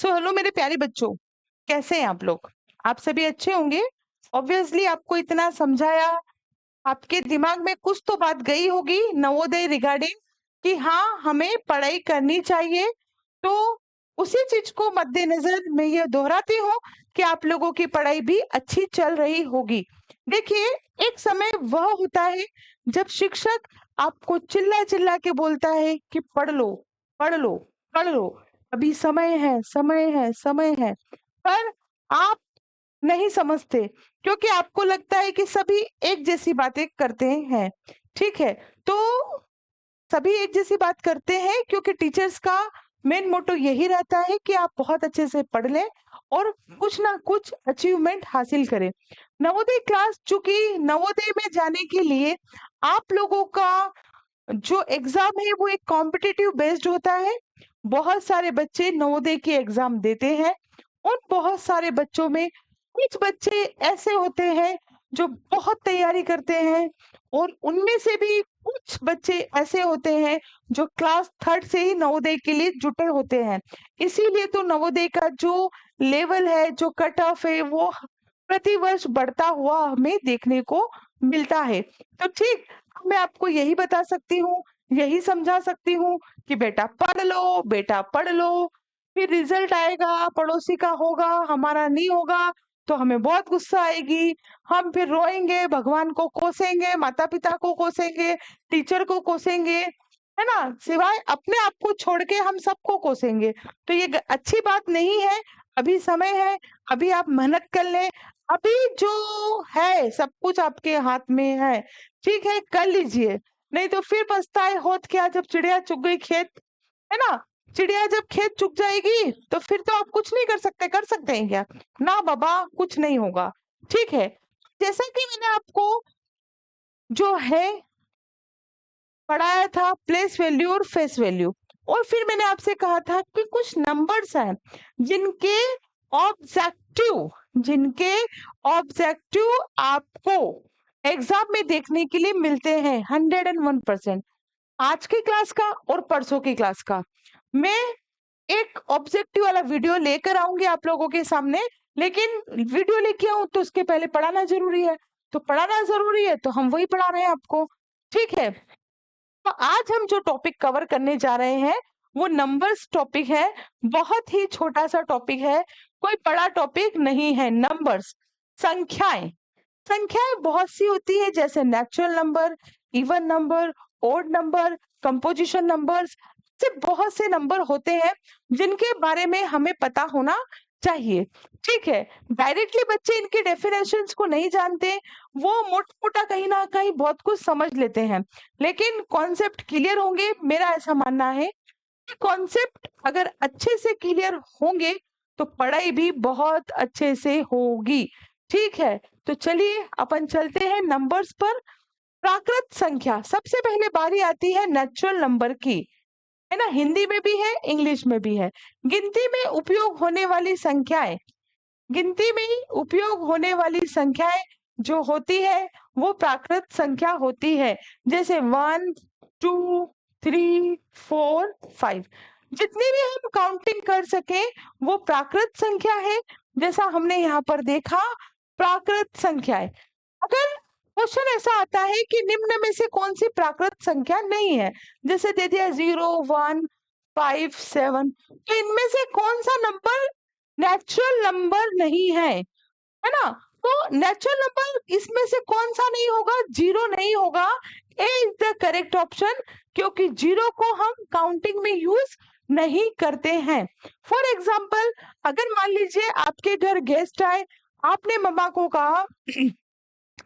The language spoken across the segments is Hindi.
सो हेलो मेरे प्यारे बच्चों, कैसे हैं आप लोग? आप सभी अच्छे होंगे। ऑब्वियसली आपको इतना समझाया, आपके दिमाग में कुछ तो बात गई होगी नवोदय रिगार्डिंग कि हाँ, हमें पढ़ाई करनी चाहिए। तो उसी चीज को मद्देनजर मैं ये दोहराती हूँ कि आप लोगों की पढ़ाई भी अच्छी चल रही होगी। देखिए, एक समय वह होता है जब शिक्षक आपको चिल्ला चिल्ला के बोलता है कि पढ़ लो, पढ़ लो, पढ़ लो, अभी समय है, समय है, समय है। पर आप नहीं समझते, क्योंकि आपको लगता है कि सभी एक जैसी बातें करते हैं। ठीक है, तो सभी एक जैसी बात करते हैं क्योंकि टीचर्स का मेन मोटो यही रहता है कि आप बहुत अच्छे से पढ़ लें और कुछ ना कुछ अचीवमेंट हासिल करें। नवोदय क्लास, चूंकि नवोदय में जाने के लिए आप लोगों का जो एग्जाम है वो एक कॉम्पिटिटिव बेस्ड होता है। बहुत सारे बच्चे नवोदय की एग्जाम देते हैं। उन बहुत सारे बच्चों में कुछ बच्चे ऐसे होते हैं जो बहुत तैयारी करते हैं, और उनमें से भी कुछ बच्चे ऐसे होते हैं जो क्लास थर्ड से ही नवोदय के लिए जुटे होते हैं। इसीलिए तो नवोदय का जो लेवल है, जो कट ऑफ है, वो प्रतिवर्ष बढ़ता हुआ हमें देखने को मिलता है। तो ठीक, मैं आपको यही बता सकती हूँ, यही समझा सकती हूँ कि बेटा पढ़ लो, बेटा पढ़ लो। फिर रिजल्ट आएगा, पड़ोसी का होगा, हमारा नहीं होगा, तो हमें बहुत गुस्सा आएगी। हम फिर रोएंगे, भगवान को कोसेंगे, माता पिता को कोसेंगे, टीचर को कोसेंगे, है ना? सिवाय अपने आप को छोड़ के हम सबको कोसेंगे। तो ये अच्छी बात नहीं है। अभी समय है, अभी आप मेहनत कर लें। अभी जो है सब कुछ आपके हाथ में है, ठीक है, कर लीजिए। नहीं तो फिर पछताए होत क्या, जब चिड़िया चुग गई खेत, है ना? चिड़िया जब खेत चुग जाएगी तो फिर तो आप कुछ नहीं कर सकते। कर सकते हैं क्या? ना बाबा, कुछ नहीं होगा। ठीक है, जैसा कि मैंने आपको जो है पढ़ाया था, प्लेस वैल्यू और फेस वैल्यू, और फिर मैंने आपसे कहा था कि कुछ नंबर्स हैं जिनके जिनके ऑब्जेक्टिव आपको एग्जाम में देखने के लिए मिलते हैं 101%। आज की क्लास का और परसों की क्लास का मैं एक ऑब्जेक्टिव वाला वीडियो लेकर आऊंगी आप लोगों के सामने। लेकिन वीडियो लेके आऊं तो उसके पहले पढ़ाना जरूरी है, तो पढ़ाना जरूरी है तो हम वही पढ़ा रहे हैं आपको। ठीक है, तो आज हम जो टॉपिक कवर करने जा रहे हैं वो नंबर्स टॉपिक है। बहुत ही छोटा सा टॉपिक है, कोई बड़ा टॉपिक नहीं है। नंबर्स, संख्याएं। संख्याएं बहुत सी होती है, जैसे natural number, even number, odd number, composition numbers, से बहुत से नंबर होते हैं जिनके बारे में हमें पता होना चाहिए। ठीक है, डायरेक्टली बच्चे इनके डेफिनेशंस को नहीं जानते, वो मोटा मोटा कहीं ना कहीं बहुत कुछ समझ लेते हैं, लेकिन कॉन्सेप्ट क्लियर होंगे। मेरा ऐसा मानना है कि कॉन्सेप्ट अगर अच्छे से क्लियर होंगे तो पढ़ाई भी बहुत अच्छे से होगी। ठीक है, तो चलिए अपन चलते हैं नंबर्स पर। प्राकृत संख्या, सबसे पहले बारी आती है नेचुरल नंबर की, है ना? हिंदी में भी है, इंग्लिश में भी है। गिनती में उपयोग होने वाली संख्याएं, गिनती में उपयोग होने वाली संख्याएं जो होती है वो प्राकृत संख्या होती है, जैसे 1, 2, 3, 4, 5। जितनी भी हम काउंटिंग कर सके वो प्राकृत संख्या है, जैसा हमने यहाँ पर देखा, प्राकृत संख्याएं। अगर क्वेश्चन ऐसा आता है कि निम्न में से कौन सी प्राकृत संख्या नहीं है, जैसे दे दिया 0, 1, 5, 7, तो इनमें से कौन सा नंबर नेचुरल नंबर नहीं है ना? तो नेचुरल नंबर इसमें से कौन सा नहीं होगा? जीरो नहीं होगा। ए इज द करेक्ट ऑप्शन, क्योंकि जीरो को हम काउंटिंग में यूज नहीं करते हैं। फॉर एग्जाम्पल, अगर मान लीजिए आपके घर गेस्ट आए, आपने मम्मा को कहा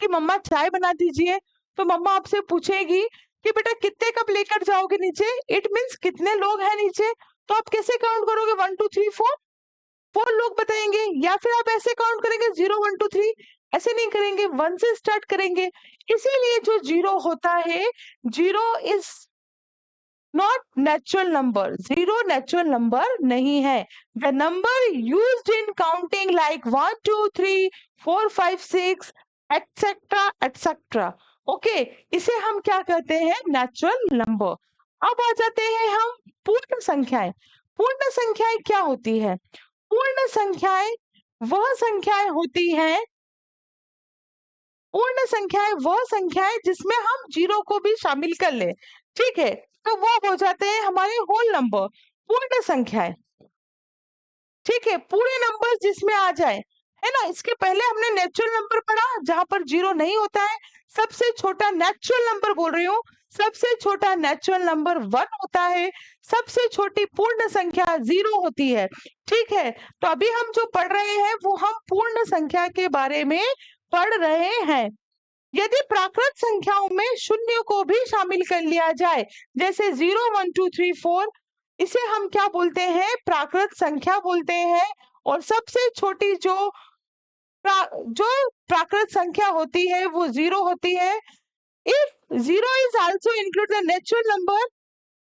कि मम्मा चाय बना दीजिए, तो मम्मा आपसे पूछेगी कि बेटा कितने कप लेकर जाओगे नीचे, इट मीन्स कितने लोग हैं नीचे। तो आप कैसे काउंट करोगे? 1 2 3 4, 4 लोग बताएंगे, या फिर आप ऐसे काउंट करेंगे 0 1 2 3, ऐसे नहीं करेंगे, 1 से स्टार्ट करेंगे। इसीलिए जो जीरो होता है, zero is not natural number, zero natural number नहीं है। The number used in counting like 1 2 3 4 5 6 etcetera etcetera, okay, इसे हम क्या कहते हैं? Natural number. अब आ जाते हैं हम पूर्ण संख्याएं। पूर्ण संख्याएं क्या होती है? पूर्ण संख्याएं वह संख्याएं होती हैं, पूर्ण संख्याएं वह संख्याएं जिसमें हम जीरो को भी शामिल कर ले, ठीक है, तो वो हो जाते हैं हमारे होल नंबर, पूर्ण संख्याएं, ठीक है, पूरे नंबर्स जिसमें आ जाए, है ना। इसके पहले हमने नेचुरल नंबर पढ़ा जहां पर जीरो नहीं होता है, सबसे छोटा नेचुरल नंबर बोल रही हूँ, सबसे छोटा नेचुरल नंबर 1 होता है, सबसे छोटी पूर्ण संख्या 0 होती है, ठीक है। तो अभी हम जो पढ़ रहे हैं वो हम पूर्ण संख्या के बारे में पढ़ रहे हैं। यदि प्राकृत संख्याओं में शून्य को भी शामिल कर लिया जाए, जैसे 0 1 2 3 4, इसे हम क्या बोलते हैं? प्राकृत संख्या बोलते हैं। और सबसे छोटी जो प्राकृत संख्या होती है वो 0 होती है। If 0 is also include the natural number,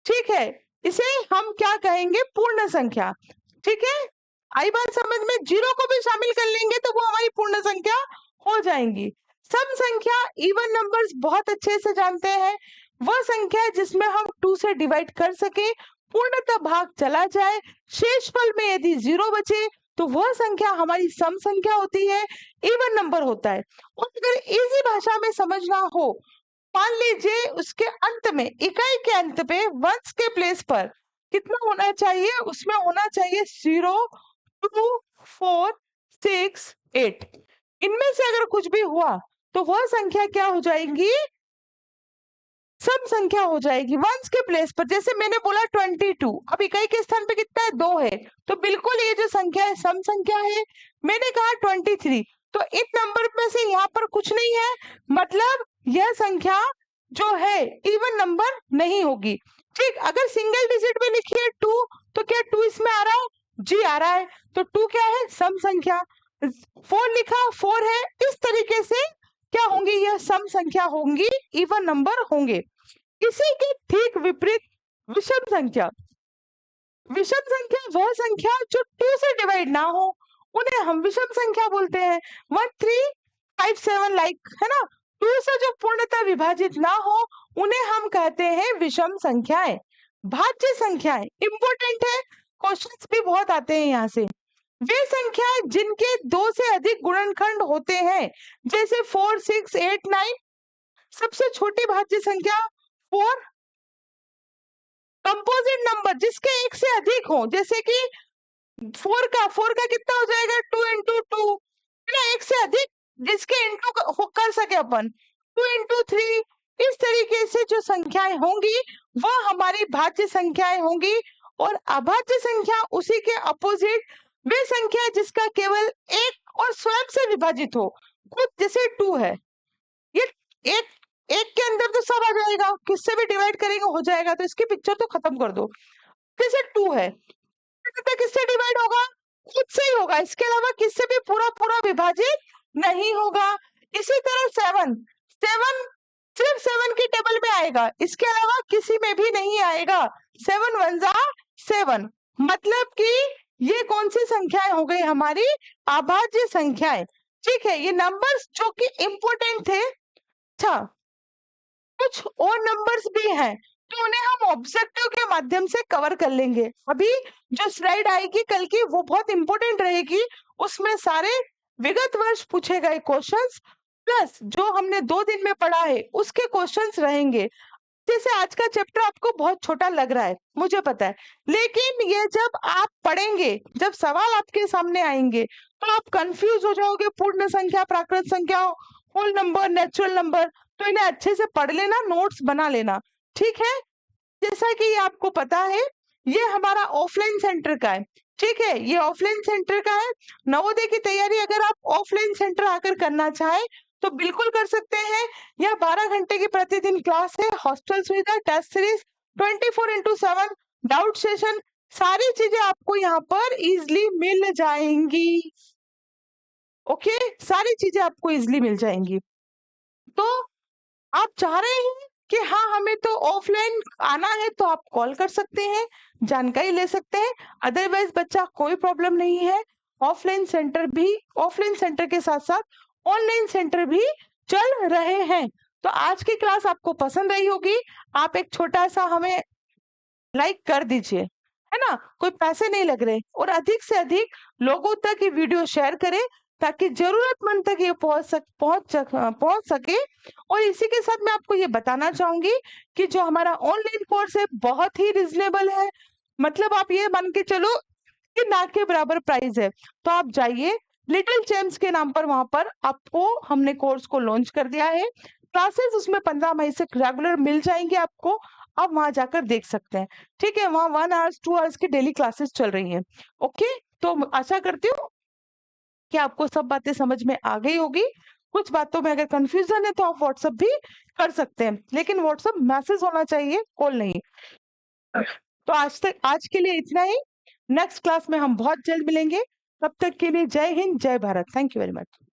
ठीक है, इसे हम क्या कहेंगे? पूर्ण संख्या, ठीक है। आई बात समझ में? 0 को भी शामिल कर लेंगे तो वो हमारी पूर्ण संख्या हो जाएंगी। सम संख्या, इवन नंबर्स बहुत अच्छे से जानते हैं, वह संख्या जिसमें हम 2 से डिवाइड कर सके, पूर्णतः भाग चला जाए, शेषफल में यदि 0 बचे तो वह संख्या हमारी सम संख्या होती है, इवन नंबर होता है। और अगर इजी भाषा में समझना हो, मान लीजिए उसके अंत में, इकाई के अंत पे वंस के प्लेस पर कितना होना चाहिए? उसमें होना चाहिए 0 2 4 6 8। इनमें से अगर कुछ भी हुआ तो वह संख्या क्या हो जाएगी? सम संख्या हो जाएगी वंस के प्लेस पर। जैसे मैंने बोला 22, अब इकाई के स्थान पे कितना है? 2 है, तो बिल्कुल ये जो संख्या है सम संख्या है। मैंने कहा 23, तो इन नंबर में से यहाँ पर कुछ नहीं है, मतलब यह संख्या जो है इवन नंबर नहीं होगी, ठीक। अगर सिंगल डिजिट में लिखिए 2, तो क्या 2 इसमें आ रहा है? जी आ रहा है, तो 2 क्या है? सम संख्या। 4 लिखा, 4 है। इस तरीके से क्या होंगी? यह सम संख्या होंगी, इवन नंबर होंगे। इसी के ठीक विपरीत विषम संख्या, विषम संख्या वह संख्या जो 2 से डिवाइड ना हो, उन्हें हम विषम संख्या बोलते हैं। 1 3 5 7 लाइक, है ना, 2 से जो पूर्णतः विभाजित ना हो उन्हें हम कहते हैं विषम संख्याएं। भाज्य संख्याएं इंपॉर्टेंट है, क्वेश्चंस भी बहुत आते हैं यहाँ से। वे संख्याएं जिनके 2 से अधिक गुणनखंड होते हैं, जैसे 4 6 8 9। सबसे छोटी भाज्य संख्या 4। कंपोजिट नंबर जिसके एक से अधिक हो, जैसे कि 4 का कितना हो जाएगा? 2 इंटू 2, है ना, एक से अधिक जिसके इंटू कर सके अपन, 2 इंटू 3। इस तरीके से जो संख्याएं होंगी वह हमारी भाज्य संख्याएं होंगी। और अभाज्य संख्या उसी के अपोजिट, वे संख्या जिसका केवल एक और स्वयं से विभाजित हो, खुद जैसे 2 है, ये एक एक के अंदर तो सब आ जाएगा, किससे भी डिवाइड करेंगे हो जाएगा, तो इसकी पिक्चर तो खत्म कर दो। जैसे 2 है, किससे डिवाइड होगा? खुद से ही होगा, इसके अलावा किससे भी पूरा पूरा विभाजित नहीं होगा। इसी तरह 7 7 सिर्फ 7 की टेबल में आएगा, इसके अलावा किसी में भी नहीं आएगा। 7 1 जा 7, मतलब कि ये कौन सी संख्याएं हो गई? हमारी अभाज्य संख्याएं, ठीक है। ये नंबर्स जो कि इंपॉर्टेंट थे। अच्छा, कुछ और नंबर्स भी हैं तो उन्हें हम ऑब्जेक्टिव के माध्यम से कवर कर लेंगे। अभी जो स्लाइड आएगी कल की वो बहुत इंपॉर्टेंट रहेगी, उसमें सारे विगत वर्ष पूछे गए क्वेश्चंस प्लस जो हमने 2 दिन में पढ़ा है उसके क्वेश्चंस रहेंगे। जैसे आज का चैप्टर आपको बहुत छोटा लग रहा है, मुझे पता है, लेकिन ये जब आप पढ़ेंगे, जब सवाल आपके सामने आएंगे तो आप कंफ्यूज हो जाओगे। पूर्ण संख्या, प्राकृत संख्या, होल नंबर, नेचुरल नंबर, तो इन्हें अच्छे से पढ़ लेना, नोट्स बना लेना, ठीक है। जैसा कि ये आपको पता है, ये हमारा ऑफलाइन सेंटर का है, ठीक है, ये ऑफलाइन सेंटर का है। नवोदय की तैयारी अगर आप ऑफलाइन सेंटर आकर करना चाहे तो बिल्कुल कर सकते हैं। यह 12 घंटे की प्रतिदिन क्लास है, हॉस्टल सुविधा, टेस्ट सीरीज, 24/7 डाउट सेशन, सारी चीजें आपको यहाँ पर इजिली मिल जाएंगी। ओके, सारी चीजें आपको इजिली मिल जाएंगी। तो आप चाह रहे हैं कि हाँ हमें तो ऑफलाइन आना है, तो आप कॉल कर सकते हैं, जानकारी ले सकते हैं। अदरवाइज बच्चा कोई प्रॉब्लम नहीं है, ऑफलाइन सेंटर भी, ऑफलाइन सेंटर के साथ साथ ऑनलाइन सेंटर भी चल रहे हैं। तो आज की क्लास आपको पसंद आई होगी, आप एक छोटा सा हमें लाइक कर दीजिए, है ना? कोई पैसे नहीं लग रहे और अधिक से अधिक लोगों तक ये वीडियो शेयर करें ताकि ज़रूरतमंद तक ये पहुँच सके। और इसी के साथ मैं आपको ये बताना चाहूँगी कि जो हमारा ऑनलाइन कोर्स है बहुत ही रीज़नेबल है। मतलब आप ये मान के चलो कि ना के बराबर प्राइस है। तो आप जाइए लिटिल चैम्प्स के नाम पर, वहाँ पर आपको हमने कोर्स को लॉन्च कर दिया है। क्लासेस उसमें 15 मई से रेगुलर मिल जाएँगी आपको। आप वहाँ जाकर देख सकते हैं। ठीक है? वहाँ 1 आवर्स 2 आवर्स की डेली क्लासेस चल रही हैं। ओके? तो आशा करती हूँ कि आपको सब बातें समझ में आ गई होगी। कुछ बातों में अगर कन्फ्यूज़न है तो आप व्हाट्सएप भी कर सकते हैं। लेकिन व्हाट्सएप मैसेज होना चाहिए, कॉल नहीं। तो आज के लिए इतना ही। नेक्स्ट क्लास में हम बहुत जल्द मिलेंगे। तब तक के लिए जय हिंद, जय Bharat. Thank you very much.